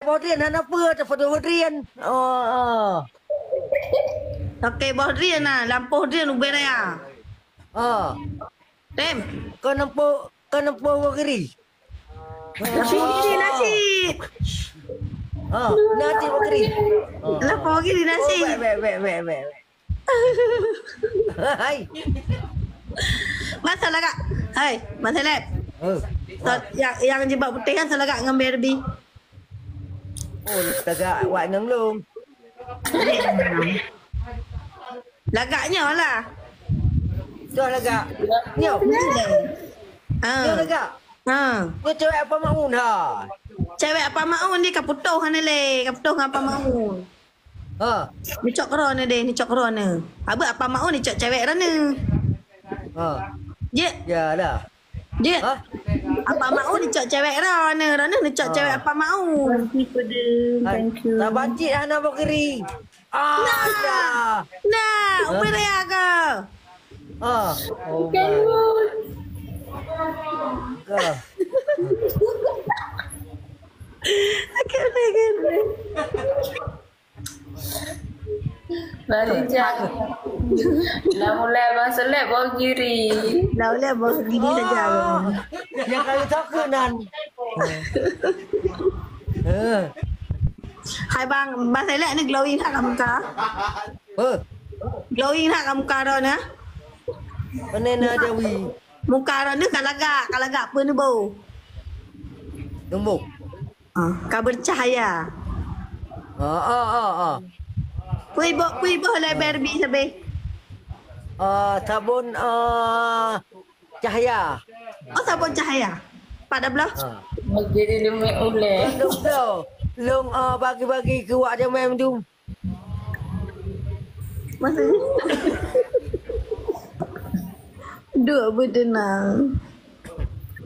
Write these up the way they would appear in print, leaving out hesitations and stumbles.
Bodrian apa tu foto Bodrian. Oh. Okey, Bodrian lah. Lampu dia ubah ya. Oh. Tem. Kau nampak Bogeri. Nasi nasi. Nasi Bogeri. Lampu gini nasi. Be. Hai. Masalah kak. Hai, masalah. Yang jebak putih kan salah kak ngambil lebih. Oh, tagak awak nang Lagaknya lah. Tu lagak. Nyo. Nyo lagak. Kau cewek apa maun ha? Cewek apa maun dia kaputuh kan le, kaputuh apa maun. Ni cok kerana dia, ni cok kerana. Apa maun ni cok cewek kerana. Je. Ya dah. Je. Apa maun ni cok cewek kerana ni cok cewek apa maun. Thank you. Tak bancik anak Bogeri. Nah, upir ya ke? Oh. Kan. Balik jam. Dah mulai masalah Bogiri. Dah boleh bos gini saja. Yang kali takunan. Hai bang, bahasa elok ni glowing hak kamu ka? Glowing hak kamu ka dah ni? Panena Dewi. Muka dah ni kalagak apa ni bau? Tumbuk. Ka bercahaya. Pui bo le berbi sabe. Sabun cahaya. Oh sabun cahaya. Pada belah. Jadi demi oleh. Long bagi-bagi ke wak dia main tu. Masa ni. Dua betenang.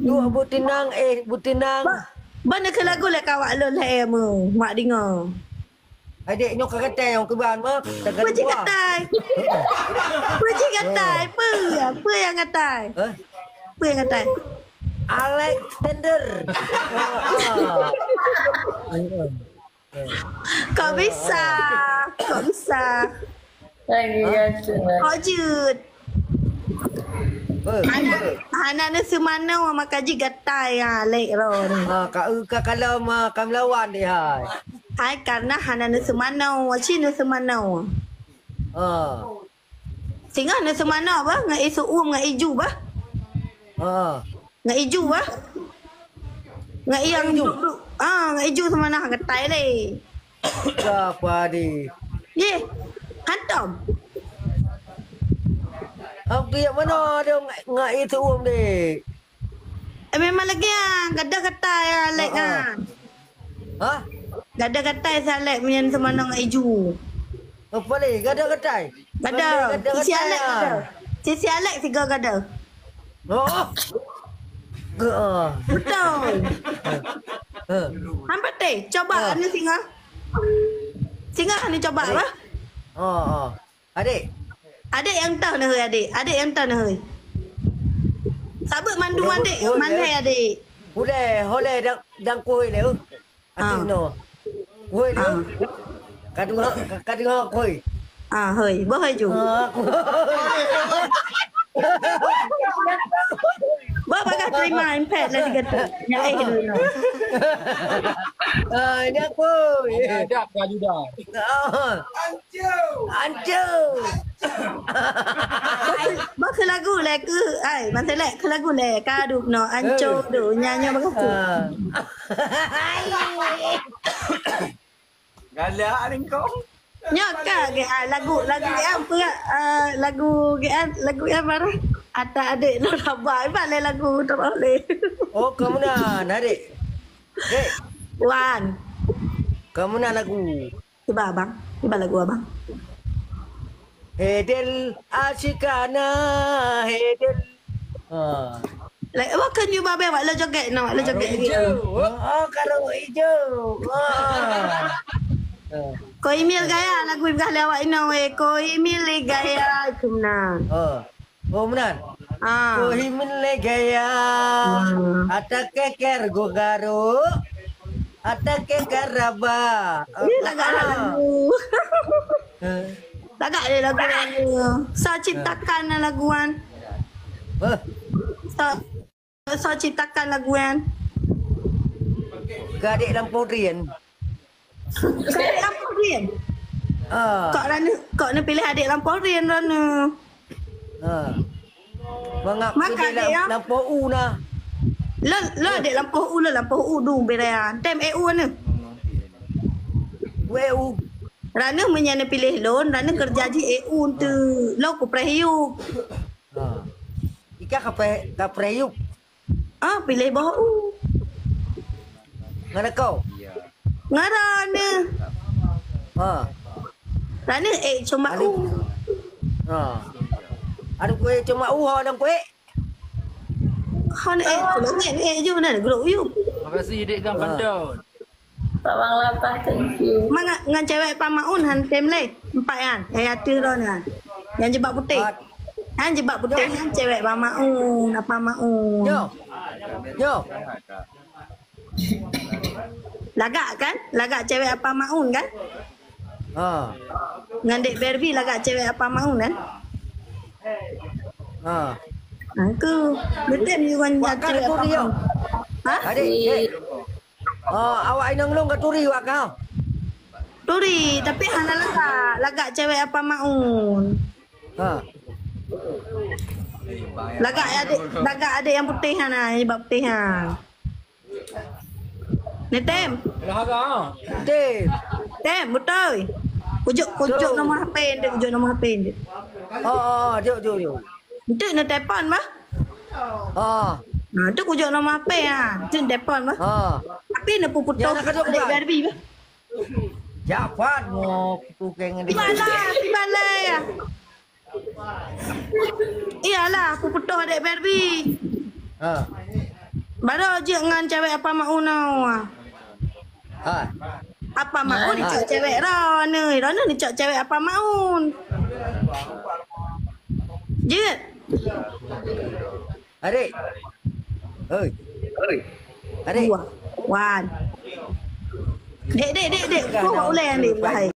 Butinang. Mana ke lagu le kawak lo le mu. Mak dengar. Adik nyok katai yang keban mah. Macam katai. Macam katai. Apa yang katai? Apa yang katai? Alexander. Kau bisa. Lagi kata. Kau jut. Anak ni semana orang makan je gatai lek ron. Kalau kam lawan dia. Hai karena anak ni semana waci ni semana. Singa ni semana ba? Ngai isu ngai iju ba? Ngai iju ba? Ngai yang duduk. Ngai iju semana gatai le. Apa di? Ye. Hantam. Apa yang mana dia ngai itu dek? Memang lagi gadah gatai lek kan. Gadah gatai salek punya semana ngai iju. Apa ni? Gadah gatai. Gadah. Sisi alek gadah. Sisi alek tiga gadah. Betul. Hampa teh, coba ni singa. Singa ni coba apa? Adik. Adik yang tahu ni adik. Adik yang tahu ni. Sabut mandu adik. Mana adik? Boleh dang kuih dia. Adik no. Kuih dia. Kadang kuih. Hơi, bớt hơi chủ. Bớt ba cái terima impact lah tiga tu. Yang dulu. Dia kuih. Ada baju dah. Ancu. Bớt ke lagu le ke? Ai, masa le ke lagu le kaduk no anco do nyanyi bagus tu. Galak ni kau. Nyaka ke lagu lagu yang marah ada adik lo rabai balik lagu teroleh. Oh kamu nak adik. Dek. Wan. Kamu nak lagu. Tiba abang. Tiba lagu abang. Hedel asyikana hedel. Like what can you babe lo joget no lo joget gitu. Kalau hijau. Ko email gaya lagu ibah lewat ino we ko email gaya kumna. Benar. Ko email gaya. Ata keker go garo. Atau ke garaba. Ni lagak lagu. Lagak dia lagu. Sa ciptakan laguan. Sa ciptakan laguan. Gadik lampau rian. Adik lampau rian. Kok ni pilih adik lampau rian Rana. Mengap Maka dia dia. lampau una. Lo adik lampau du berayan. Tem EU ni. WU. Rana menyana pilih loan, Rana kerja di EU tu. Lo ku prehiu. Ika kapreyuk. Pilih bau. Ngana kau? Ngarana. Rana cuma Ada kue cuma ada kue. Hon ni ju na group you. Makasih dek Gang Pandau. Pak Bang Lapah, thank you. Mang ngan cewek pamaun han tem le. Empat kan. Atu ron kan. Yang jebak putih. Han jebak putih han cewek pamaun, apa maun. Yo. Lagak kan? Lagak cewek apa maun kan? Ngan dek Barbie lagak cewek apa maun kan? Aku betul ni kan cewek apa maun. Adik. Awak inang long katuri wak kau. Turi, tapi hana lagak cewek apa maun. Lagak ada yang putih hana, yang jebak putih han. Ni tem. Lah kau. Tem, betul. Kujuk nombor HP dia, kujuk nombor HP dia. Jom. Itu nak telefon bah. Tu kujuk nombor HP ah. Tu telefon bah. Tapi nak putus adik Barbie bah. Japan mo tukeng Di mana ya? Iyalah, aku putus adik Barbie. Baru je dengan cewek apa maunau. Apa maun ni cak cewek Rana ni cak cewek apa maun. Je. Adik. Oi. Adik. Wan. Dek. Kau boleh ambil bahaya.